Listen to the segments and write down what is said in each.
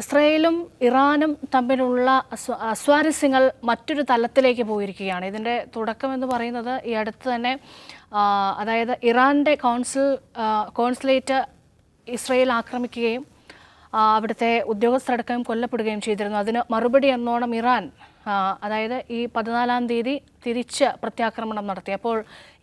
ഇസ്രായേലും ഇറാനും തമ്മിലുള്ള അസ്വാരസ്യങ്ങൾ മറ്റൊരു തലത്തിലേക്ക് പോയിരിക്കുകയാണ്. ഇതിൻ്റെ തുടക്കമെന്ന് പറയുന്നത് ഈ അടുത്ത് തന്നെ അതായത് ഇറാൻ്റെ കോൺസുലേറ്റ് ഇസ്രായേൽ ആക്രമിക്കുകയും അവിടുത്തെ ഉദ്യോഗസ്ഥരടക്കം കൊല്ലപ്പെടുകയും ചെയ്തിരുന്നു. അതിന് മറുപടി എന്നോണം ഇറാൻ അതായത് ഈ 14-ാം തീയതി തിരിച്ച് പ്രത്യാക്രമണം നടത്തി. അപ്പോൾ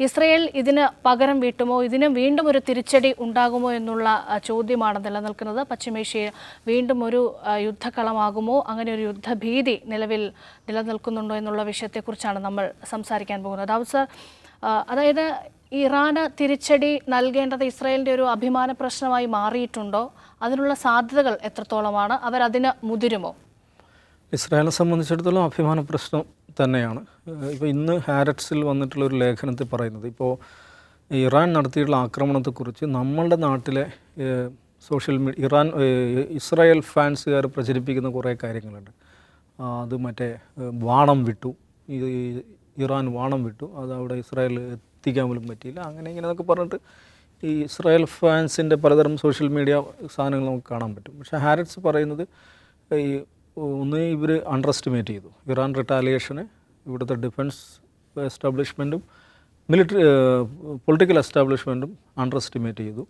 ഇസ്രായേൽ ഇതിന് പകരം വീട്ടുമോ, ഇതിന് വീണ്ടും ഒരു തിരിച്ചടി ഉണ്ടാകുമോ എന്നുള്ള ചോദ്യമാണ് നിലനിൽക്കുന്നത്. പശ്ചിമേഷ്യ വീണ്ടും ഒരു യുദ്ധക്കളമാകുമോ, അങ്ങനെ ഒരു യുദ്ധഭീതി നിലവിൽ നിലനിൽക്കുന്നുണ്ടോ എന്നുള്ള വിഷയത്തെക്കുറിച്ചാണ് നമ്മൾ സംസാരിക്കാൻ പോകുന്നത്. സർ, അതായത് ഇറാന് തിരിച്ചടി നൽകേണ്ടത് ഇസ്രായേലിൻ്റെ ഒരു അഭിമാന പ്രശ്നമായി മാറിയിട്ടുണ്ടോ? അതിനുള്ള സാധ്യതകൾ എത്രത്തോളമാണ്? അവരതിന് മുതിരുമോ? ഇസ്രായേലിനെ സംബന്ധിച്ചിടത്തോളം അഭിമാന പ്രശ്നം തന്നെയാണ്. ഇപ്പോൾ ഇന്ന് ഹാരറ്റ്സിൽ വന്നിട്ടുള്ള ഒരു ലേഖനത്തിൽ പറയുന്നത്, ഇപ്പോൾ ഇറാൻ നടത്തിയിട്ടുള്ള ആക്രമണത്തെക്കുറിച്ച് നമ്മളുടെ നാട്ടിലെ സോഷ്യൽ മീഡിയ ഇസ്രായേൽ ഫാൻസുകാർ പ്രചരിപ്പിക്കുന്ന കുറേ കാര്യങ്ങളുണ്ട്. അത് മറ്റേ വാണം വിട്ടു, ഇറാൻ വാണം വിട്ടു, അത് അവിടെ ഇസ്രായേൽ എത്തിക്കാൻ പോലും പറ്റിയില്ല, അങ്ങനെ ഇങ്ങനെയൊക്കെ പറഞ്ഞിട്ട് ഈ ഇസ്രായേൽ ഫാൻസിൻ്റെ പലതരം സോഷ്യൽ മീഡിയ സാധനങ്ങൾ നമുക്ക് കാണാൻ പറ്റും. പക്ഷേ ഹാരറ്റ്സ് പറയുന്നത് ഈ ഒന്ന് ഇവർ അണ്ടർ എസ്റ്റിമേറ്റ് ചെയ്തു ഇറാൻ റിട്ടാലിയേഷന്, ഇവിടുത്തെ ഡിഫൻസ് എസ്റ്റാബ്ലിഷ്മെൻറ്റും പൊളിറ്റിക്കൽ എസ്റ്റാബ്ലിഷ്മെൻറ്റും അണ്ടർ എസ്റ്റിമേറ്റ് ചെയ്തു.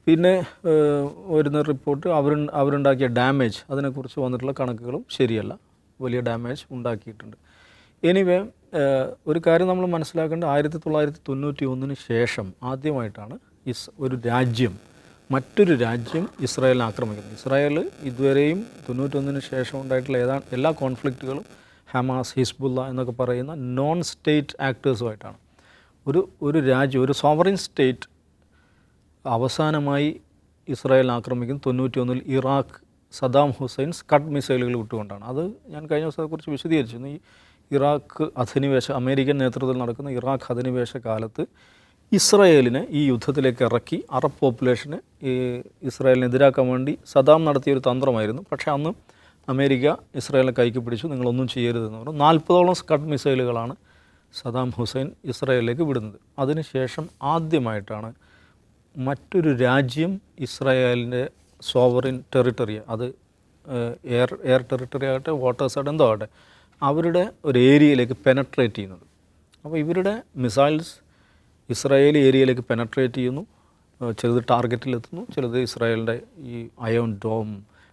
പിന്നെ വരുന്ന റിപ്പോർട്ട് അവരുണ്ടാക്കിയ ഡാമേജ്, അതിനെക്കുറിച്ച് വന്നിട്ടുള്ള കണക്കുകളും ശരിയല്ല, വലിയ ഡാമേജ് ഉണ്ടാക്കിയിട്ടുണ്ട്. എനിവേ ഒരു കാര്യം നമ്മൾ മനസ്സിലാക്കേണ്ടത് 1991 ശേഷം ആദ്യമായിട്ടാണ് ഒരു രാജ്യം മറ്റൊരു രാജ്യം ഇസ്രായേലിനെ ആക്രമിക്കുന്നത്. ഇസ്രായേൽ ഇതുവരെയും 91 ശേഷം ഉണ്ടായിട്ടുള്ള എല്ലാ കോൺഫ്ലിക്റ്റുകളും ഹമാസ്, ഹിസ്ബുള്ള എന്നൊക്കെ പറയുന്ന നോൺ സ്റ്റേറ്റ് ആക്ടേഴ്സുമായിട്ടാണ്. ഒരു രാജ്യം, ഒരു സോവറിൻ സ്റ്റേറ്റ് അവസാനമായി ഇസ്രായേലിനെ ആക്രമിക്കുന്നത് 91 ഇറാഖ് സദാം ഹുസൈൻ സ്കഡ് മിസൈലുകൾ വിട്ടുകൊണ്ടാണ്. അത് ഞാൻ കഴിഞ്ഞ ദിവസം അതേക്കുറിച്ച് വിശദീകരിച്ചിരുന്നു. ഈ ഇറാഖ് അധിനിവേശ, അമേരിക്കൻ നേതൃത്വത്തിൽ നടക്കുന്ന ഇറാഖ് അധിനിവേശ കാലത്ത് ഇസ്രായേലിനെ ഈ യുദ്ധത്തിലേക്ക് ഇറക്കി അറബ് പോപ്പുലേഷന് ഈ ഇസ്രായേലിനെ എതിരാക്കാൻ വേണ്ടി സദാം നടത്തിയൊരു തന്ത്രമായിരുന്നു. പക്ഷേ അന്ന് അമേരിക്ക ഇസ്രായേലിനെ കൈക്ക് പിടിച്ചു, നിങ്ങളൊന്നും ചെയ്യരുതെന്ന് പറഞ്ഞു. 40ഓളം സ്കഡ് മിസൈലുകളാണ് സദാം ഹുസൈൻ ഇസ്രായേലിലേക്ക് വിടുന്നത്. അതിനുശേഷം ആദ്യമായിട്ടാണ് മറ്റൊരു രാജ്യം ഇസ്രായേലിൻ്റെ സോവറിൻ ടെറിട്ടറി, അത് എയർ ടെറിട്ടറി ആകട്ടെ, വാട്ടേഴ്സ് ആകട്ടെ, എന്തോ ആകട്ടെ, അവരുടെ ഒരു ഏരിയയിലേക്ക് പെനട്രേറ്റ് ചെയ്യുന്നത്. അപ്പോൾ ഇവരുടെ മിസൈൽസ് ഇസ്രായേലി ഏരിയയിലേക്ക് പെനട്രേറ്റ് ചെയ്യുന്നു. ചിലത് ടാർഗറ്റിലെത്തുന്നു, ചിലത് ഇസ്രായേലിൻ്റെ ഈ അയോൺ ഡോം,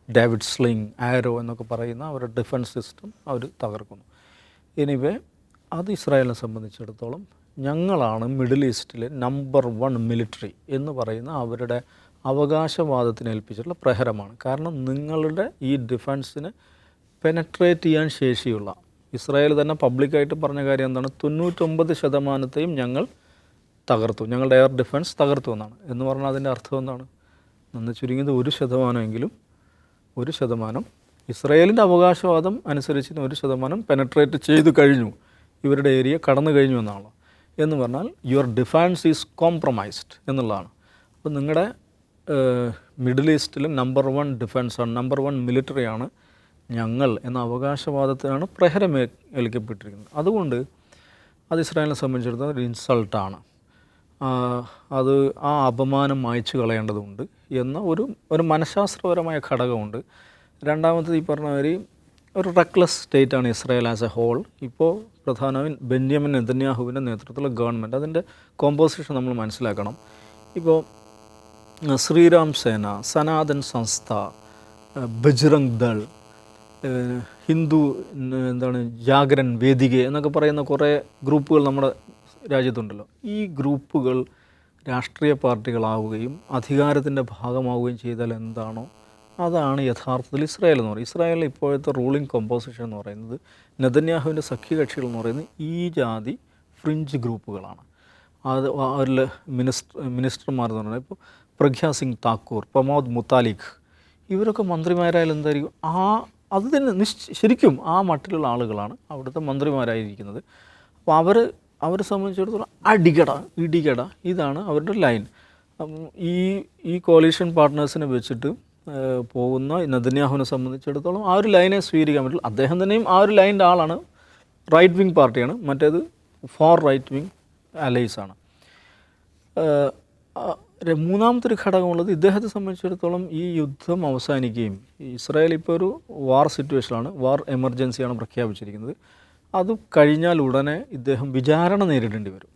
ഡേവിഡ് സ്ലിംഗ്, ആരോ എന്നൊക്കെ പറയുന്ന അവരുടെ ഡിഫൻസ് സിസ്റ്റം അവർ തകർക്കുന്നു. എനിവേ അത് ഇസ്രായേലിനെ സംബന്ധിച്ചിടത്തോളം ഞങ്ങളാണ് മിഡിൽ ഈസ്റ്റിലെ നമ്പർ 1 മിലിറ്ററി എന്ന് പറയുന്ന അവരുടെ അവകാശവാദത്തിന് ഏൽപ്പിച്ചിട്ടുള്ള പ്രഹരമാണ്. കാരണം നിങ്ങളുടെ ഈ ഡിഫൻസിന് പെനട്രേറ്റ് ചെയ്യാൻ ശേഷിയുള്ള, ഇസ്രായേൽ തന്നെ പബ്ലിക്കായിട്ട് പറഞ്ഞ കാര്യം എന്താണ്, 99% ഞങ്ങൾ തകർത്തു, ഞങ്ങളുടെ എയർ ഡിഫൻസ് തകർത്തു എന്നാണ്. എന്ന് പറഞ്ഞാൽ അതിൻ്റെ അർത്ഥം എന്താണ്? നിന്ന് ചുരുങ്ങിയത് 1% ഇസ്രായേലിൻ്റെ അവകാശവാദം അനുസരിച്ച് 1% പെനട്രേറ്റ് ചെയ്തു കഴിഞ്ഞു, ഇവരുടെ ഏരിയ കടന്നു കഴിഞ്ഞു എന്നാണ്. എന്ന് പറഞ്ഞാൽ യുവർ ഡിഫൻസ് ഈസ് കോംപ്രമൈസ്ഡ് എന്നുള്ളതാണ്. അപ്പോൾ നിങ്ങളുടെ മിഡിൽ ഈസ്റ്റിൽ നമ്പർ 1 ഡിഫൻസാണ്, നമ്പർ 1 മിലിറ്ററിയാണ് ഞങ്ങൾ എന്ന അവകാശവാദത്തിനാണ് പ്രഹരം ഏൽക്കപ്പെട്ടിരിക്കുന്നത്. അതുകൊണ്ട് അത് ഇസ്രായേലിനെ സംബന്ധിച്ചിടത്തോളം ഒരു ഇൻസൾട്ടാണ്. അത് ആ അപമാനം മായ്ച്ചു കളയേണ്ടതുണ്ട് എന്ന ഒരു മനഃശാസ്ത്രപരമായ ഘടകമുണ്ട്. രണ്ടാമത്തത് ഈ പറഞ്ഞ ഒരു റെക്ലെസ് സ്റ്റേറ്റാണ് ഇസ്രായേൽ ആസ് എ ഹോൾ. ഇപ്പോൾ പ്രധാനമായും ബെന്യാമിൻ നെതന്യാഹുവിൻ്റെ നേതൃത്വത്തിലുള്ള ഗവൺമെൻറ്, അതിൻ്റെ കോമ്പോസിഷൻ നമ്മൾ മനസ്സിലാക്കണം. ഇപ്പോൾ ശ്രീരാം സേന, സനാതൻ സംസ്ഥ, ബജ്റംഗ് ദൾ, ഹിന്ദു ജാഗരൻ വേദിക എന്നൊക്കെ പറയുന്ന കുറേ ഗ്രൂപ്പുകൾ നമ്മുടെ രാജ്യത്തുണ്ടല്ലോ. ഈ ഗ്രൂപ്പുകൾ രാഷ്ട്രീയ പാർട്ടികളാവുകയും അധികാരത്തിൻ്റെ ഭാഗമാവുകയും ചെയ്താൽ എന്താണോ അതാണ് യഥാർത്ഥത്തിൽ ഇസ്രായേൽ എന്ന് പറയുന്നത്. ഇസ്രായേലിലെ ഇപ്പോഴത്തെ റൂളിംഗ് കോമ്പോസിഷൻ എന്ന് പറയുന്നത്, നെതന്യാഹുവിൻ്റെ സഖ്യകക്ഷികൾ എന്ന് പറയുന്നത് ഈ ജാതി ഫ്രിഞ്ച് ഗ്രൂപ്പുകളാണ്. അത് അവരിൽ മിനിസ്റ്റർമാർ എന്ന് പറഞ്ഞാൽ ഇപ്പോൾ പ്രഗ്യാ സിംഗ് താക്കൂർ, പ്രമോദ് മുത്താലിഖ്, ഇവരൊക്കെ മന്ത്രിമാരായാലും എന്തായിരിക്കും, അത് തന്നെ ശരിക്കും ആ മട്ടിലുള്ള ആളുകളാണ് അവിടുത്തെ മന്ത്രിമാരായിരിക്കുന്നത്. അപ്പോൾ അവരെ സംബന്ധിച്ചിടത്തോളം ഇടികട ഇതാണ് അവരുടെ ലൈൻ. ഈ കോalition പാർട്ട്നേഴ്സിനെ വെച്ചിട്ട് പോകുന്ന നെതന്യാഹുവിനെ സംബന്ധിച്ചിടത്തോളം ആ ഒരു ലൈനെ സ്വീകരിക്കാൻ പറ്റില്ല. അദ്ദേഹം തന്നെയും ആ ഒരു ലൈൻ്റെ ആളാണ്. റൈറ്റ് വിങ് പാർട്ടിയാണ്, മറ്റേത് ഫോർ റൈറ്റ് വിങ് അലൈസാണ്. മൂന്നാമത്തെ ഘടകമുള്ളത് ഇദ്ദേഹത്തെ സംബന്ധിച്ചിടത്തോളം ഈ യുദ്ധം അവസാനിക്കുകയും ഇസ്രായേൽ ഇപ്പോൾ ഒരു വാർ സിറ്റുവേഷനാണ്, വാർ എമർജൻസിയാണ് പ്രഖ്യാപിച്ചിരിക്കുന്നത്. അത് കഴിഞ്ഞാൽ ഉടനെ ഇദ്ദേഹം വിചാരണ നേരിടേണ്ടി വരും.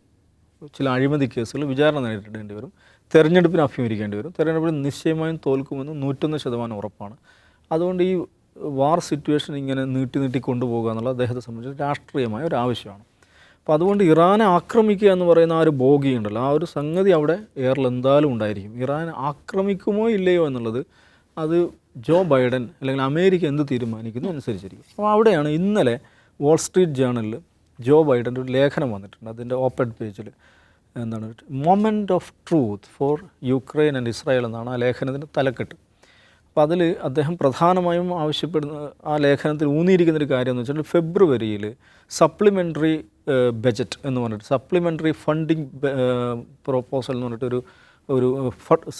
ചില അഴിമതി കേസുകൾ വിചാരണ നേരിടേണ്ടി വരും. തെരഞ്ഞെടുപ്പിന് അഭിമുഖീകരിക്കേണ്ടി വരും. തെരഞ്ഞെടുപ്പിൽ നിശ്ചയമായും തോൽക്കുമെന്ന് 101% ഉറപ്പാണ്. അതുകൊണ്ട് ഈ വാർ സിറ്റുവേഷൻ ഇങ്ങനെ നീട്ടി കൊണ്ടുപോകുക എന്നുള്ളത് അദ്ദേഹത്തെ സംബന്ധിച്ച് രാഷ്ട്രീയമായ ഒരു ആവശ്യമാണ്. അപ്പോൾ അതുകൊണ്ട് ഇറാനെ ആക്രമിക്കുക എന്ന് പറയുന്ന ആ ഒരു ബോഗിയുണ്ടല്ലോ, ആ ഒരു സംഗതി അവിടെ എയറിൽ എന്തായാലും ഉണ്ടായിരിക്കും. ഇറാൻ ആക്രമിക്കുമോ ഇല്ലയോ എന്നുള്ളത് അത് ജോ ബൈഡൻ അല്ലെങ്കിൽ അമേരിക്ക എന്ത് തീരുമാനിക്കുന്നു അനുസരിച്ചിരിക്കും. അപ്പോൾ അവിടെയാണ് ഇന്നലെ വാൾ സ്ട്രീറ്റ് ജേർണലിൽ ജോ ബൈഡൻ്റെ ഒരു ലേഖനം വന്നിട്ടുണ്ട്. അതിൻ്റെ ഓപ്പൺ പേജിൽ എന്താണ്, moment of truth four Ukraine and Israel എന്നാണ് ആ ലേഖനത്തിൻ്റെ തലക്കെട്ട്. അപ്പോൾ അതിൽ അദ്ദേഹം പ്രധാനമായും ആവശ്യപ്പെടുന്ന, ആ ലേഖനത്തിൽ ഊന്നിയിരിക്കുന്നൊരു കാര്യം എന്ന് വെച്ചാൽ ഫെബ്രുവരിയിൽ സപ്ലിമെൻ്ററി ബജറ്റ് എന്ന് പറഞ്ഞിട്ട്, സപ്ലിമെൻ്ററി ഫണ്ടിങ് പ്രൊപ്പോസൽ എന്ന് പറഞ്ഞിട്ടൊരു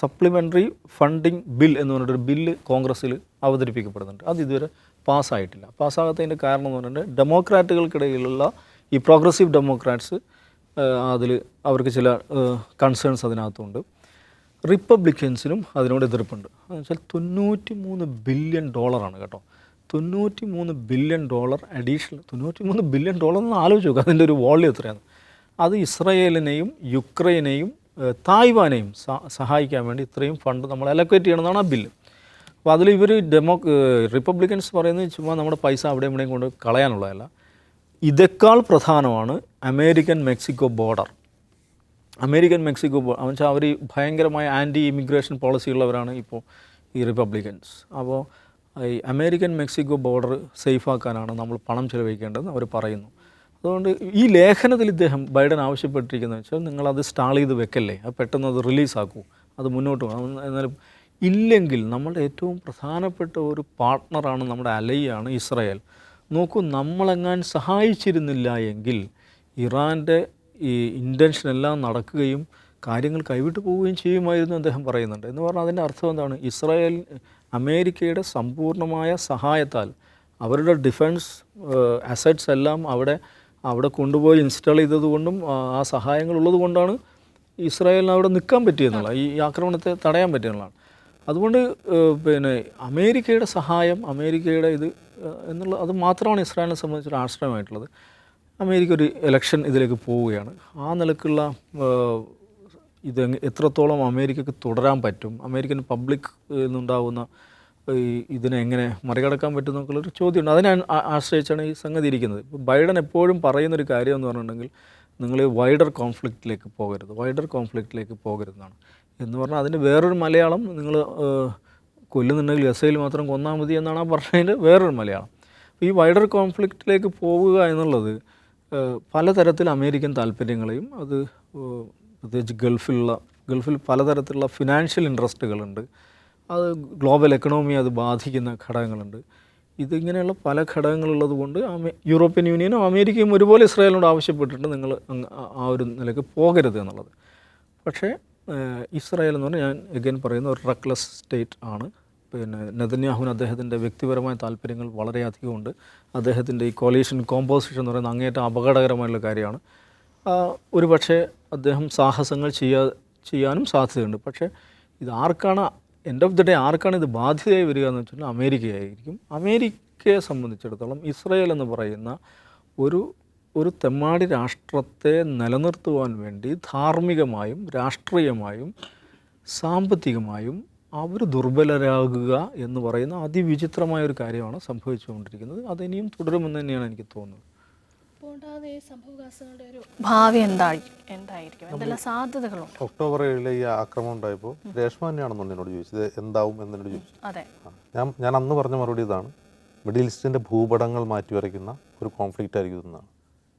സപ്ലിമെൻ്ററി ഫണ്ടിങ് ബിൽ എന്ന് പറഞ്ഞിട്ടൊരു ബില്ല് കോൺഗ്രസ്സിൽ അവതരിപ്പിക്കപ്പെടുന്നുണ്ട്. അത് ഇതുവരെ പാസ്സായിട്ടില്ല. പാസ്സാകാത്തതിൻ്റെ കാരണം എന്ന് പറഞ്ഞിട്ട് ഡെമോക്രാറ്റുകൾക്കിടയിലുള്ള ഈ പ്രോഗ്രസീവ് ഡെമോക്രാറ്റ്സ് അതിൽ അവർക്ക് ചില കൺസേൺസ് അതിനകത്തുണ്ട്. റിപ്പബ്ലിക്കൻസിനും അതിനോട് എതിർപ്പുണ്ട്. എന്ന് വെച്ചാൽ $93 ബില്യൺ കേട്ടോ. $93 ബില്യൺ അഡീഷണൽ. $93 ബില്യൺ എന്ന് ആലോചിച്ച് നോക്കുക, അതിൻ്റെ ഒരു വോള്യം എത്രയാണ്. അത് ഇസ്രായേലിനെയും യുക്രൈനെയും തായ്വാനെയും സഹായിക്കാൻ വേണ്ടി ഇത്രയും ഫണ്ട് നമ്മൾ അലൊക്കേറ്റ് ചെയ്യണമെന്നാണ് ആ ബില്ല്. അപ്പോൾ അതിൽ ഇവർ റിപ്പബ്ലിക്കൻസ് പറയുന്നത് ചുമ്മാ നമ്മുടെ പൈസ അവിടെയും ഇവിടെയും കൊണ്ട് കളയാനുള്ളതല്ല, ഇതേക്കാൾ പ്രധാനമാണ് American Mexico border. American Mexico എന്ന് വെച്ചാൽ അവർ ഭയങ്കരമായ ആൻറ്റി ഇമിഗ്രേഷൻ പോളിസി ഉള്ളവരാണ് ഇപ്പോൾ ഈ റിപ്പബ്ലിക്കൻസ്. അപ്പോൾ ഈ അമേരിക്കൻ മെക്സിക്കോ ബോർഡർ സേഫാക്കാനാണ് നമ്മൾ പണം ചെലവഴിക്കേണ്ടതെന്ന് അവർ പറയുന്നു. അതുകൊണ്ട് ഈ ലേഖനത്തിൽ ഇദ്ദേഹം ബൈഡൻ ആവശ്യപ്പെട്ടിരിക്കുന്നത് വെച്ചാൽ നിങ്ങളത് സ്റ്റാൾ ചെയ്ത് വെക്കല്ലേ, അത് പെട്ടെന്ന് അത് റിലീസാക്കൂ, അത് മുന്നോട്ട് പോകണം. എന്നാലും ഇല്ലെങ്കിൽ നമ്മളുടെ ഏറ്റവും പ്രധാനപ്പെട്ട ഒരു പാർട്ട്ണറാണ്, നമ്മുടെ അലൈയാണ് ഇസ്രായേൽ. നോക്കൂ, നമ്മളെങ്ങാൻ സഹായിച്ചിരുന്നില്ല എങ്കിൽ ഇറാൻ്റെ ഈ ഇൻറ്റൻഷനെല്ലാം നടക്കുകയും കാര്യങ്ങൾ കൈവിട്ട് പോവുകയും ചെയ്യുമായിരുന്നു അദ്ദേഹം പറയുന്നുണ്ട്. എന്ന് പറഞ്ഞാൽ അതിൻ്റെ അർത്ഥം എന്താണ്? ഇസ്രായേൽ അമേരിക്കയുടെ സമ്പൂർണ്ണമായ സഹായത്താൽ അവരുടെ ഡിഫൻസ് അസറ്റ്സ് എല്ലാം അവിടെ കൊണ്ടുപോയി ഇൻസ്റ്റാൾ ചെയ്തതുകൊണ്ടും ആ സഹായങ്ങൾ ഉള്ളത് കൊണ്ടാണ് ഇസ്രായേലിന് അവിടെ നിൽക്കാൻ പറ്റിയെന്നുള്ള, ഈ ആക്രമണത്തെ തടയാൻ പറ്റിയെന്നുള്ളതാണ്. അതുകൊണ്ട് പിന്നെ അമേരിക്കയുടെ സഹായം, അമേരിക്കയുടെ ഇത് എന്നുള്ള അത് മാത്രമാണ് ഇസ്രായേലിനെ സംബന്ധിച്ചൊരു ആശ്രയമായിട്ടുള്ളത്. അമേരിക്ക ഒരു ഇലക്ഷൻ ഇതിലേക്ക് പോവുകയാണ്. ആ നിലക്കുള്ള ഇത് എത്രത്തോളം അമേരിക്കക്ക് തുടരാൻ പറ്റും, അമേരിക്കൻ പബ്ലിക് നിന്നുണ്ടാകുന്ന ഇതിനെ എങ്ങനെ മറികടക്കാൻ പറ്റും എന്നൊക്കെയുള്ളൊരു ചോദ്യമുണ്ട്. അതിനെ ആശ്രയിച്ചാണ് ഈ സംഗതി ഇരിക്കുന്നത്. ഇപ്പോൾ ബൈഡൻ എപ്പോഴും പറയുന്നൊരു കാര്യം എന്ന് പറഞ്ഞിട്ടുണ്ടെങ്കിൽ നിങ്ങൾ വൈഡർ കോൺഫ്ലിക്റ്റിലേക്ക് പോകരുതെന്നാണ്. എന്ന് പറഞ്ഞാൽ അതിന് വേറൊരു മലയാളം, നിങ്ങൾ കൊല്ലുന്നുണ്ടെങ്കിൽ ഗസയിൽ മാത്രം കൊന്നാൽ മതി എന്നാണ് ആ പറഞ്ഞതിൻ്റെ വേറൊരു മലയാളം. ഈ വൈഡർ കോൺഫ്ലിക്റ്റിലേക്ക് പോവുക എന്നുള്ളത് പലതരത്തിൽ അമേരിക്കൻ താല്പര്യങ്ങളെയും, അത് പ്രത്യേകിച്ച് ഗൾഫിൽ പലതരത്തിലുള്ള ഫിനാൻഷ്യൽ ഇൻട്രസ്റ്റുകളുണ്ട്, അത് ഗ്ലോബൽ എക്കണോമി അത് ബാധിക്കുന്ന ഘടകങ്ങളുണ്ട്. ഇതിങ്ങനെയുള്ള പല ഘടകങ്ങളുള്ളത് കൊണ്ട് യൂറോപ്യൻ യൂണിയനും അമേരിക്കയും ഒരുപോലെ ഇസ്രായേലിനോട് ആവശ്യപ്പെട്ടിട്ട് നിങ്ങൾ ആ ഒരു നിലയ്ക്ക് പോകരുത് എന്നുള്ളത്. പക്ഷേ ഇസ്രായേൽ എന്ന് പറഞ്ഞാൽ, ഞാൻ എഗൈൻ പറയുന്ന, ഒരു റെക്ലെസ് സ്റ്റേറ്റ് ആണ്. പിന്നെ നെതന്യാഹുവിന് അദ്ദേഹത്തിൻ്റെ വ്യക്തിപരമായ താല്പര്യങ്ങൾ വളരെയധികം ഉണ്ട്. അദ്ദേഹത്തിൻ്റെ ഈ കോലീഷൻ കോമ്പോസിഷൻ എന്ന് പറയുന്നത് അങ്ങേയറ്റം അപകടകരമായിട്ടുള്ള കാര്യമാണ്. ഒരു പക്ഷേ അദ്ദേഹം സാഹസങ്ങൾ ചെയ്യാനും സാധ്യതയുണ്ട്. പക്ഷേ ഇത് ആർക്കാണ് എൻഡ് ഓഫ് ദി ഡേ ആർക്കാണ് ഇത് ബാധ്യതയായി വരിക എന്ന് വെച്ചാൽ അമേരിക്കയായിരിക്കും. അമേരിക്കയെ സംബന്ധിച്ചിടത്തോളം ഇസ്രായേൽ എന്ന് പറയുന്ന ഒരു തെമ്മാടി രാഷ്ട്രത്തെ നിലനിർത്തുവാൻ വേണ്ടി ധാർമ്മികമായും രാഷ്ട്രീയമായും സാമ്പത്തികമായും അവർ ദുർബലരാകുക എന്ന് പറയുന്ന അതിവിചിത്രമായൊരു കാര്യമാണ് സംഭവിച്ചുകൊണ്ടിരിക്കുന്നത്. അതിനിയും തുടരുമെന്ന് തന്നെയാണ് എനിക്ക് തോന്നുന്നത്. ഭാവി എന്തായിരിക്കും, എന്തെല്ലാം സാധ്യതകളുണ്ട്? ഒക്ടോബർ 7 ഈ ആക്രമണം ഉണ്ടായപ്പോൾ രേഷ്മ തന്നെയാണെന്ന് എന്നോട് ചോദിച്ചത് എന്താവും എന്നോട് ചോദിച്ചു. അതെ, ഞാൻ അന്ന് പറഞ്ഞ മറുപടി ഇതാണ്: മിഡിൽ ഈസ്റ്റിൻ്റെ ഭൂപടങ്ങൾ മാറ്റി വരയ്ക്കുന്ന ഒരു കോൺഫ്ലിക്റ്റ് ആയിരിക്കും ഇതെന്നാണ്.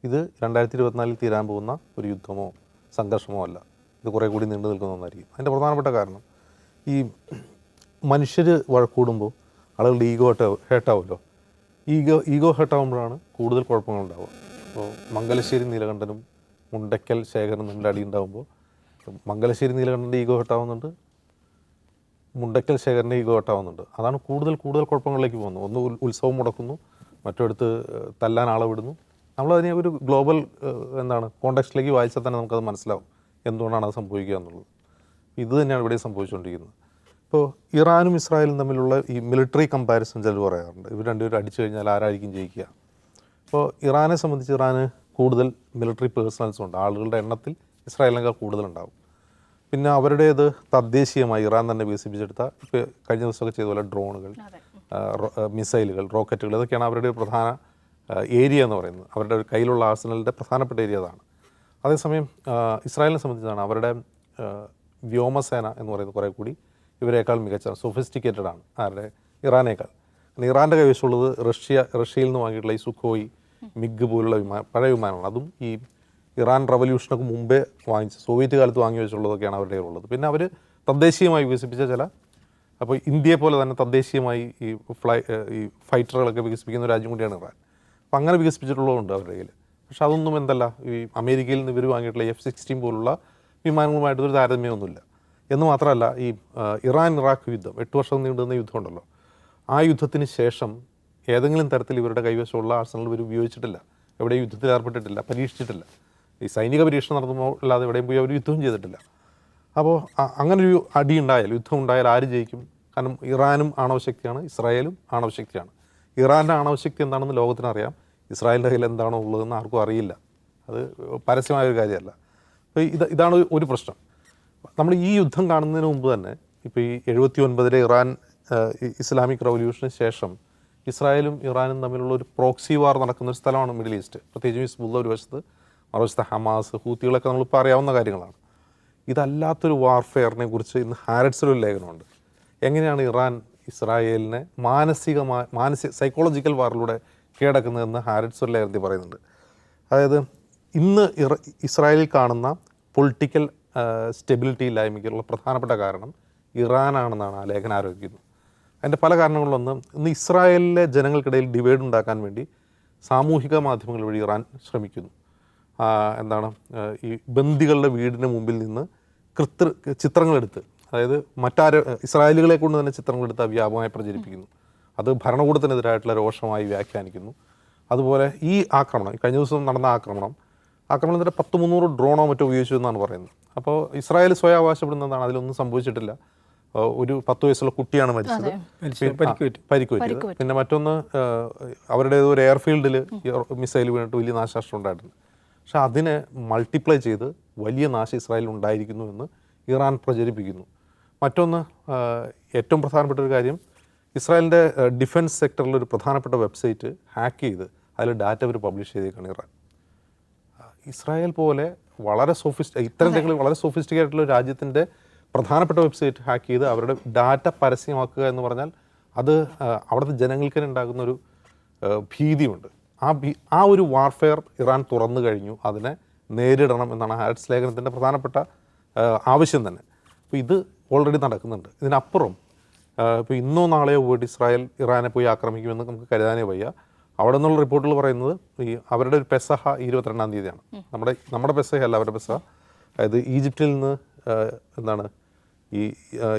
ഇത് 2024 തീരാൻ പോകുന്ന ഒരു യുദ്ധമോ സംഘർഷമോ അല്ല, ഇത് കുറേ കൂടി നീണ്ടു നിൽക്കുന്ന ഒന്നായിരിക്കും. അതിൻ്റെ പ്രധാനപ്പെട്ട കാരണം, ഈ മനുഷ്യർ വഴക്കൂടുമ്പോൾ ആളുകളുടെ ഹേർട്ടാവുമല്ലോ. ഈഗോ ഹേർട്ടാവുമ്പോഴാണ് കൂടുതൽ കുഴപ്പങ്ങളുണ്ടാവുക. അപ്പോൾ മംഗലശ്ശേരി നീലകണ്ഠനും മുണ്ടയ്ക്കൽ ശേഖരനും തമ്മിൽ അടി ഉണ്ടാകുമ്പോൾ മംഗലശ്ശേരി നീലകണ്ഠൻ്റെ ഈഗോ ഹേർട്ടാവുന്നുണ്ട്, മുണ്ടയ്ക്കൽ ശേഖരൻ്റെ ഈഗോ ഹേർട്ടാവുന്നുണ്ട്. അതാണ് കൂടുതൽ കുഴപ്പങ്ങളിലേക്ക് പോകുന്നത്. ഒന്ന് ഉത്സവം മുടക്കുന്നു, മറ്റൊടുത്ത് തല്ലാൻ ആളെ വിടുന്നു. നമ്മളതിനെ ഒരു ഗ്ലോബൽ കോണ്ടെക്സ്റ്റിലേക്ക് വായിച്ചാൽ തന്നെ നമുക്കത് മനസ്സിലാവും എന്തുകൊണ്ടാണ് അത് സംഭവിക്കുക എന്നുള്ളത്. ഇത് തന്നെയാണ് ഇവിടെ സംഭവിച്ചുകൊണ്ടിരിക്കുന്നത്. ഇപ്പോൾ ഇറാനും ഇസ്രായേലും തമ്മിലുള്ള ഈ മിലിറ്ററി കമ്പാരിസൺ ചിലർ പറയാറുണ്ട്. ഇവർ രണ്ടുപേരും അടിച്ചു കഴിഞ്ഞാൽ ആരായിരിക്കും ജയിക്കുക. അപ്പോൾ ഇറാനെ സംബന്ധിച്ച് ഇറാന് കൂടുതൽ മിലിറ്ററി പേഴ്സണൽസ് ഉണ്ട്. ആളുകളുടെ എണ്ണത്തിൽ ഇസ്രായേലിനേക്കാൾ കൂടുതലുണ്ടാവും. പിന്നെ അവരുടേത് തദ്ദേശീയമായി ഇറാൻ തന്നെ വികസിപ്പിച്ചെടുത്ത, ഇപ്പോൾ കഴിഞ്ഞ ദിവസമൊക്കെ ചെയ്ത പോലെ ഡ്രോണുകൾ, മിസൈലുകൾ, റോക്കറ്റുകൾ, ഇതൊക്കെയാണ് അവരുടെ പ്രധാന ഏരിയ എന്ന് പറയുന്നത്. അവരുടെ കയ്യിലുള്ള ആർസനലിൻ്റെ പ്രധാനപ്പെട്ട ഏരിയ അതാണ്. അതേസമയം ഇസ്രായേലിനെ സംബന്ധിച്ചാണ് അവരുടെ വ്യോമസേന എന്ന് പറയുന്നത് കുറേ കൂടി ഇവരേക്കാൾ മികച്ച സൊഫിസ്റ്റിക്കേറ്റഡ് ആണ് ആരുടെ ഇറാനേക്കാൾ. ഇറാൻ്റെ കൈവശമുള്ളത് റഷ്യയിൽ നിന്ന് വാങ്ങിയിട്ടുള്ള ഈ സുഖോയി, മിഗ് പോലുള്ള പഴയ വിമാനമാണ്. അതും ഈ ഇറാൻ റവല്യൂഷനൊക്കെ മുമ്പേ വാങ്ങിച്ച് സോവിയറ്റ് കാലത്ത് വാങ്ങി വെച്ചുള്ളതൊക്കെയാണ് അവരുടെ ഉള്ളത്. പിന്നെ അവർ തദ്ദേശീയമായി വികസിപ്പിച്ച ചില, അപ്പോൾ ഇന്ത്യയെ പോലെ തന്നെ തദ്ദേശീയമായി ഈ ഫൈറ്ററുകളൊക്കെ വികസിപ്പിക്കുന്ന ഒരു രാജ്യം കൂടിയാണ് ഇറാൻ. അപ്പം അങ്ങനെ വികസിപ്പിച്ചിട്ടുള്ളതുണ്ട് അവരുടെ കയ്യിൽ. പക്ഷെ അതൊന്നും എന്തല്ല, ഈ അമേരിക്കയിൽ നിന്ന് ഇവർ വാങ്ങിയിട്ടുള്ള F-16 പോലുള്ള വിമാനങ്ങളുമായിട്ടൊരു താരതമ്യമൊന്നുമില്ല. എന്ന് മാത്രമല്ല, ഈ ഇറാൻ ഇറാഖ് യുദ്ധം 8 വർഷം നീണ്ടുന്ന യുദ്ധമുണ്ടല്ലോ, ആ യുദ്ധത്തിന് ശേഷം ഏതെങ്കിലും തരത്തിൽ ഇവരുടെ കൈവശമുള്ള ആർസനൽ ഇവർ ഉപയോഗിച്ചിട്ടില്ല. എവിടെയും യുദ്ധത്തിൽ ഏർപ്പെട്ടിട്ടില്ല, പരീക്ഷിച്ചിട്ടില്ല. ഈ സൈനിക പരീക്ഷണം നടത്തുമ്പോൾ അല്ലാതെ എവിടെയും പോയി അവർ യുദ്ധവും ചെയ്തിട്ടില്ല. അപ്പോൾ അങ്ങനൊരു അടി ഉണ്ടായാൽ, യുദ്ധം ഉണ്ടായാൽ ആര് ജയിക്കും? കാരണം ഇറാനും ആണവശക്തിയാണ്, ഇസ്രായേലും ആണവശക്തിയാണ്. ഇറാൻ്റെ ആണവശക്തി എന്താണെന്ന് ലോകത്തിനറിയാം, ഇസ്രായേലിൻ്റെ കയ്യിൽ എന്താണോ ഉള്ളതെന്ന് ആർക്കും അറിയില്ല. അത് പരസ്യമായൊരു കാര്യമല്ല. അപ്പോൾ ഇതാണ് ഒരു പ്രശ്നം. നമ്മൾ ഈ യുദ്ധം കാണുന്നതിന് മുമ്പ് തന്നെ, ഇപ്പോൾ ഈ 79 ഇറാൻ ഇസ്ലാമിക് റവല്യൂഷന് ശേഷം ഇസ്രായേലും ഇറാനും തമ്മിലുള്ള ഒരു പ്രോക്സി വാർ നടക്കുന്ന ഒരു സ്ഥലമാണ് മിഡിൽ ഈസ്റ്റ്. പ്രത്യേകിച്ചും ഹിസ്ബുള്ള ഒരു വശത്ത്, മറുവശത്ത് ഹമാസ്, ഹൂത്തികളൊക്കെ നമ്മളിപ്പോൾ അറിയാവുന്ന കാര്യങ്ങളാണ്. ഇതല്ലാത്തൊരു വാർഫെയറിനെ കുറിച്ച് ഇന്ന് ഹാരറ്റ്സിലൊരു ലേഖനമുണ്ട്. എങ്ങനെയാണ് ഇറാൻ ഇസ്രായേലിനെ സൈക്കോളജിക്കൽ വാറിലൂടെ കീഴടക്കുന്നതെന്ന് ഹാരറ്റ്സ് ഒരു ലേഖനത്തിൽ പറയുന്നുണ്ട്. അതായത് ഇന്ന് ഇസ്രായേലിൽ കാണുന്ന പൊളിറ്റിക്കൽ സ്റ്റെബിലിറ്റി ഇല്ലായ്മയ്ക്കുള്ള പ്രധാനപ്പെട്ട കാരണം ഇറാനാണെന്നാണ് ആ ലേഖനം ആരോപിക്കുന്നത്. അതിൻ്റെ പല കാരണങ്ങളിലൊന്ന്, ഇന്ന് ഇസ്രായേലിലെ ജനങ്ങൾക്കിടയിൽ ഡിവൈഡ് ഉണ്ടാക്കാൻ വേണ്ടി സാമൂഹിക മാധ്യമങ്ങൾ വഴി ഇറാൻ ശ്രമിക്കുന്നു. ഈ ബന്ദികളുടെ വീടിന് മുമ്പിൽ നിന്ന് ചിത്രങ്ങളെടുത്ത്, അതായത് ഇസ്രായേലുകളെ കൊണ്ട് തന്നെ ചിത്രങ്ങളെടുത്ത് വ്യാപകമായി പ്രചരിപ്പിക്കുന്നു. അത് ഭരണകൂടത്തിനെതിരായിട്ടുള്ള രോഷമായി വ്യാഖ്യാനിക്കുന്നു. അതുപോലെ ഈ ആക്രമണം, കഴിഞ്ഞ ദിവസം നടന്ന ആക്രമണത്തിൻ്റെ 300 ഡ്രോണോ മറ്റോ ഉപയോഗിച്ചു എന്നാണ് പറയുന്നത്. അപ്പോൾ ഇസ്രായേൽ സ്വയം അവകാശപ്പെടുന്നതാണ്, അതിലൊന്നും സംഭവിച്ചിട്ടില്ല. ഒരു 10 വയസ്സുള്ള കുട്ടിയാണ് മരിച്ചത്, പരിക്കുപറ്റിയത്. പിന്നെ മറ്റൊന്ന്, അവരുടെ ഒരു എയർഫീൽഡിൽ മിസൈൽ വീണിട്ട് വലിയ നാശനഷ്ടം ഉണ്ടായിട്ടുണ്ട്. പക്ഷെ അതിനെ മൾട്ടിപ്ലൈ ചെയ്ത് വലിയ നാശം ഇസ്രായേലിൽ ഉണ്ടായിരിക്കുന്നു എന്ന് ഇറാൻ പ്രചരിപ്പിക്കുന്നു. മറ്റൊന്ന്, ഏറ്റവും പ്രധാനപ്പെട്ട ഒരു കാര്യം, ഇസ്രായേലിൻ്റെ ഡിഫൻസ് സെക്ടറിൽ ഒരു പ്രധാനപ്പെട്ട വെബ്സൈറ്റ് ഹാക്ക് ചെയ്ത് അതിൽ ഡാറ്റ അവർ പബ്ലിഷ് ചെയ്തേക്കാണ് ഇറാൻ. ഇസ്രായേൽ പോലെ ഇത്തരം വളരെ സോഫിസ്റ്റിക്കേറ്റഡ് ഒരു രാജ്യത്തിൻ്റെ പ്രധാനപ്പെട്ട വെബ്സൈറ്റ് ഹാക്ക് ചെയ്ത് അവരുടെ ഡാറ്റ പരസ്യമാക്കുക എന്ന് പറഞ്ഞാൽ അത് അവിടുത്തെ ജനങ്ങൾക്ക് തന്നെ ഉണ്ടാകുന്ന ഒരു ഭീതിയുണ്ട്. ആ ഒരു വാർഫെയർ ഇറാൻ തുറന്നു കഴിഞ്ഞു, അതിനെ നേരിടണം എന്നാണ് ഹാരറ്റ്സ് ലേഖനത്തിൻ്റെ പ്രധാനപ്പെട്ട ആവശ്യം തന്നെ. അപ്പോൾ ഇത് ഓൾറെഡി നടക്കുന്നുണ്ട്. ഇതിനപ്പുറം ഇപ്പോൾ ഇന്നോ നാളെയോ പോയിട്ട് ഇസ്രായേൽ ഇറാനെ പോയി ആക്രമിക്കുമെന്ന് നമുക്ക് കരുതാനേ വയ്യ. അവിടെ നിന്നുള്ള റിപ്പോർട്ടുകൾ പറയുന്നത് അവരുടെ ഒരു പെസഹ 22-ാം തീയതിയാണ്. നമ്മുടെ പെസഹ അല്ല, അവരുടെ പെസഹ. അതായത് ഈജിപ്തിൽ നിന്ന് ഈ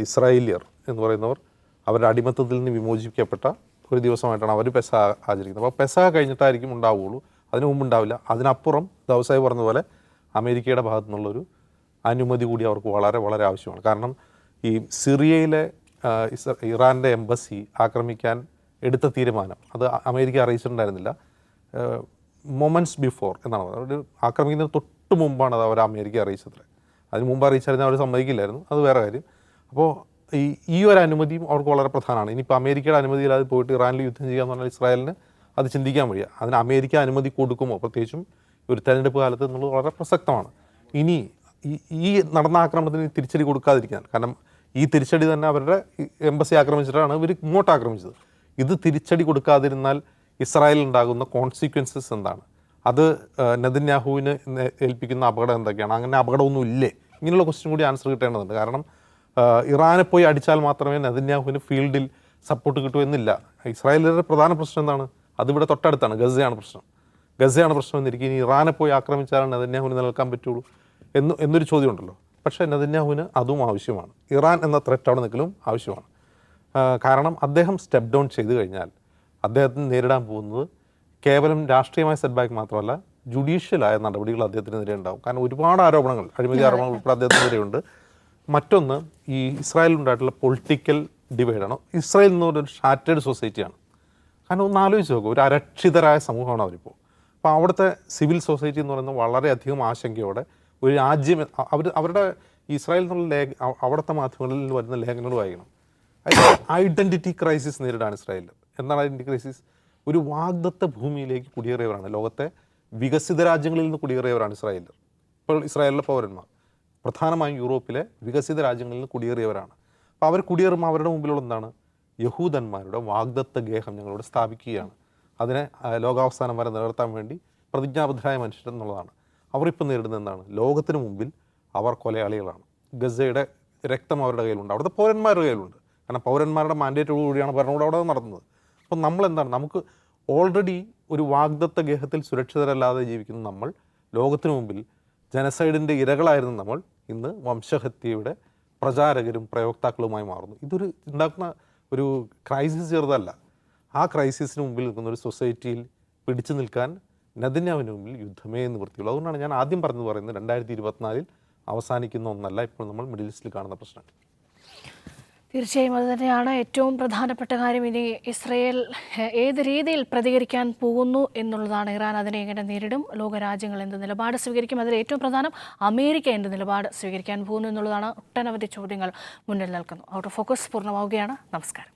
ഇസ്രായേലിയർ എന്ന് പറയുന്നവർ അവരുടെ അടിമത്തത്തിൽ നിന്ന് വിമോചിക്കപ്പെട്ട ഒരു ദിവസമായിട്ടാണ് അവർ പെസഹ ആചരിക്കുന്നത്. അപ്പോൾ പെസഹ കഴിഞ്ഞിട്ടായിരിക്കും ഉണ്ടാവുകയുള്ളൂ, അതിന് മുമ്പ് ഉണ്ടാവില്ല. അതിനപ്പുറം ദവസായി പറഞ്ഞ പോലെ അമേരിക്കയുടെ ഭാഗത്തു നിന്നുള്ളൊരു അനുമതി കൂടി അവർക്ക് വളരെ വളരെ ആവശ്യമാണ്. കാരണം ഈ സിറിയയിലെ ഇറാൻ്റെ എംബസി ആക്രമിക്കാൻ എടുത്ത തീരുമാനം അത് അമേരിക്ക അറിയിച്ചിട്ടുണ്ടായിരുന്നില്ല. മൊമെൻറ്റ്സ് ബിഫോർ എന്നാണ് പറയുന്നത്. ആക്രമിക്കുന്നതിന് തൊട്ട് മുമ്പാണ് അത് അവർ അമേരിക്ക അറിയിച്ചത്. അതിന് മുമ്പ് അറിയിച്ചായിരുന്നു അവർ സമ്മതിക്കില്ലായിരുന്നു, അത് വേറെ കാര്യം. അപ്പോൾ ഈ ഒരു അനുമതിയും അവർക്ക് വളരെ പ്രധാനമാണ്. ഇനിയിപ്പോൾ അമേരിക്കയുടെ അനുമതിയില്ലാതെ പോയിട്ട് ഇറാനിൽ യുദ്ധം ചെയ്യാന്ന് പറഞ്ഞാൽ ഇസ്രായേലിന് അത് ചിന്തിക്കാൻ വയ്യ. അതിന് അമേരിക്ക അനുമതി കൊടുക്കുമോ, പ്രത്യേകിച്ചും ഒരു തെരഞ്ഞെടുപ്പ് കാലത്ത് എന്നുള്ളത് വളരെ പ്രസക്തമാണ്. ഇനി ഈ നടന്ന ആക്രമണത്തിന് തിരിച്ചടി കൊടുക്കാതിരിക്കാൻ, കാരണം ഈ തിരിച്ചടി തന്നെ അവരുടെ എംബസി ആക്രമിച്ചിട്ടാണ് ഇവർ ഇങ്ങോട്ട് ആക്രമിച്ചത്. ഇത് തിരിച്ചടി കൊടുക്കാതിരുന്നാൽ ഇസ്രായേലിൽ ഉണ്ടാകുന്ന കോൺസിക്വൻസസ് എന്താണ്, അത് നെതന്യാഹുവിന് ഏൽപ്പിക്കുന്ന അപകടം എന്തൊക്കെയാണ്, അങ്ങനെ അപകടമൊന്നും ഇല്ലേ, ഇങ്ങനെയുള്ള ക്വസ്റ്റ്യൻ കൂടി ആൻസർ കിട്ടേണ്ടതുണ്ട്. കാരണം ഇറാനെ പോയി അടിച്ചാൽ മാത്രമേ നെതന്യാഹുവിന് ഫീൽഡിൽ സപ്പോർട്ട് കിട്ടൂ എന്നില്ല. ഇസ്രായേലിൻ്റെ പ്രധാന പ്രശ്നം എന്താണ്, അതിവിടെ തൊട്ടടുത്താണ്, ഗസയാണ് പ്രശ്നം എന്നിരിക്കും. ഇനി ഇറാനെ പോയി ആക്രമിച്ചാലാണ് നെതന്യാഹുവിന് നിലനിൽക്കാൻ പറ്റുള്ളൂ എന്നൊരു ചോദ്യമുണ്ടല്ലോ. പക്ഷേ നെതന്യാഹുവിന് അതും ആവശ്യമാണ്, ഇറാൻ എന്ന ത്രെറ്റ് അവിടെ നിൽക്കലും ആവശ്യമാണ്. കാരണം അദ്ദേഹം സ്റ്റെപ്പ് ഡൗൺ ചെയ്തു കഴിഞ്ഞാൽ അദ്ദേഹത്തിന് നേരിടാൻ പോകുന്നത് കേവലം രാഷ്ട്രീയമായ സെറ്റ്ബാക്ക് മാത്രമല്ല, ജുഡീഷ്യലായ നടപടികൾ അദ്ദേഹത്തിനെതിരെ ഉണ്ടാവും. കാരണം ഒരുപാട് ആരോപണങ്ങൾ, അഴിമതി ആരോപണങ്ങൾ ഉൾപ്പെടെ അദ്ദേഹത്തിനെതിരെയുണ്ട്. മറ്റൊന്ന് ഈ ഇസ്രായേലിലുണ്ടായിട്ടുള്ള പൊളിറ്റിക്കൽ ഡിവൈഡാണ്. ഇസ്രായേൽ എന്ന് പറയുന്ന ഷാറ്റേഡ് സൊസൈറ്റിയാണ്. കാരണം ഒന്ന് ആലോചിച്ച് നോക്കും, ഒരു അരക്ഷിതരായ സമൂഹമാണ് അവരിപ്പോൾ. അപ്പോൾ അവിടുത്തെ സിവിൽ സൊസൈറ്റി എന്ന് പറയുന്നത് വളരെയധികം ആശങ്കയോടെ ഒരു രാജ്യം അവരുടെ ഇസ്രായേൽ എന്നുള്ള അവിടുത്തെ മാധ്യമങ്ങളിൽ വരുന്ന ലേഖനങ്ങൾ വായിക്കണം. ഐഡൻറ്റിറ്റി ക്രൈസിസ് നേരിടാണ് ഇസ്രായേൽ. എന്താണ് ഐഡൻറ്റിറ്റി ക്രൈസിസ്? ഒരു വാഗ്ദത്ത ഭൂമിയിലേക്ക് കുടിയേറിയവരാണ്. ലോകത്തെ വികസിത രാജ്യങ്ങളിൽ നിന്ന് കുടിയേറിയവരാണ് ഇസ്രായേലർ. ഇപ്പോൾ ഇസ്രായേലിലെ പൗരന്മാർ പ്രധാനമായും യൂറോപ്പിലെ വികസിത രാജ്യങ്ങളിൽ നിന്ന് കുടിയേറിയവരാണ്. അപ്പോൾ അവർ കുടിയേറുമ്പോൾ അവരുടെ മുമ്പിലുള്ള എന്താണ്? യഹൂദന്മാരുടെ വാഗ്ദത്ത ഗേഹം ഞങ്ങളോട് സ്ഥാപിക്കുകയാണ്. അതിനെ ലോകാവസാനം വരെ നിലനിർത്താൻ വേണ്ടി പ്രതിജ്ഞാബദ്ധരായ മനുഷ്യരെന്നുള്ളതാണ്. അവർ ഇപ്പോൾ നേരിടുന്നത് എന്താണ്? ലോകത്തിന് മുമ്പിൽ അവർ കൊലയാളികളാണ്. ഗസയുടെ രക്തം അവരുടെ കയ്യിലുണ്ട്, അവിടുത്തെ പൗരന്മാരുടെ കയ്യിലുണ്ട്. കാരണം പൗരന്മാരുടെ മാൻഡേറ്റോടുകൂടിയാണ് ഭരണകൂടം അവിടെ നടത്തുന്നത്. അപ്പം നമ്മളെന്താണ്, നമുക്ക് ഓൾറെഡി ഒരു വാഗ്ദത്ത ഗേഹത്തിൽ സുരക്ഷിതരല്ലാതെ ജീവിക്കുന്ന നമ്മൾ ലോകത്തിന് മുമ്പിൽ ജനസൈഡിൻ്റെ ഇരകളായിരുന്ന നമ്മൾ ഇന്ന് വംശഹത്യയുടെ പ്രചാരകരും പ്രയോക്താക്കളുമായി മാറുന്നു. ഇതൊരു ഉണ്ടാക്കുന്ന ഒരു ക്രൈസിസ് ചെറുതല്ല. ആ ക്രൈസിസിന് മുമ്പിൽ നിൽക്കുന്ന ഒരു സൊസൈറ്റിയിൽ പിടിച്ചു നിൽക്കാൻ നെതന്യാഹുവിന് മുമ്പിൽ യുദ്ധമേ നിവൃത്തിയുള്ളൂ. അതുകൊണ്ടാണ് ഞാൻ ആദ്യം പറയുന്നത് 2024 അവസാനിക്കുന്ന ഒന്നല്ല ഇപ്പോൾ നമ്മൾ മിഡിൽ ഈസ്റ്റിൽ കാണുന്ന പ്രശ്നം. തീർച്ചയായും അത് തന്നെയാണ് ഏറ്റവും പ്രധാനപ്പെട്ട കാര്യം. ഇനി ഇസ്രയേൽ ഏത് രീതിയിൽ പ്രതികരിക്കാൻ പോകുന്നു എന്നുള്ളതാണ്. ഇറാൻ അതിനെ എങ്ങനെ നേരിടും, ലോകരാജ്യങ്ങൾ എന്ത് നിലപാട് സ്വീകരിക്കും, അതിൽ ഏറ്റവും പ്രധാനം അമേരിക്ക എന്ത് നിലപാട് സ്വീകരിക്കാൻ പോകുന്നു എന്നുള്ളതാണ്. ഒട്ടനവധി ചോദ്യങ്ങൾ മുന്നിൽ നിൽക്കുന്നു. ഔട്ട് ഓഫ് ഫോക്കസ് പൂർണ്ണമാവുകയാണ്. നമസ്കാരം.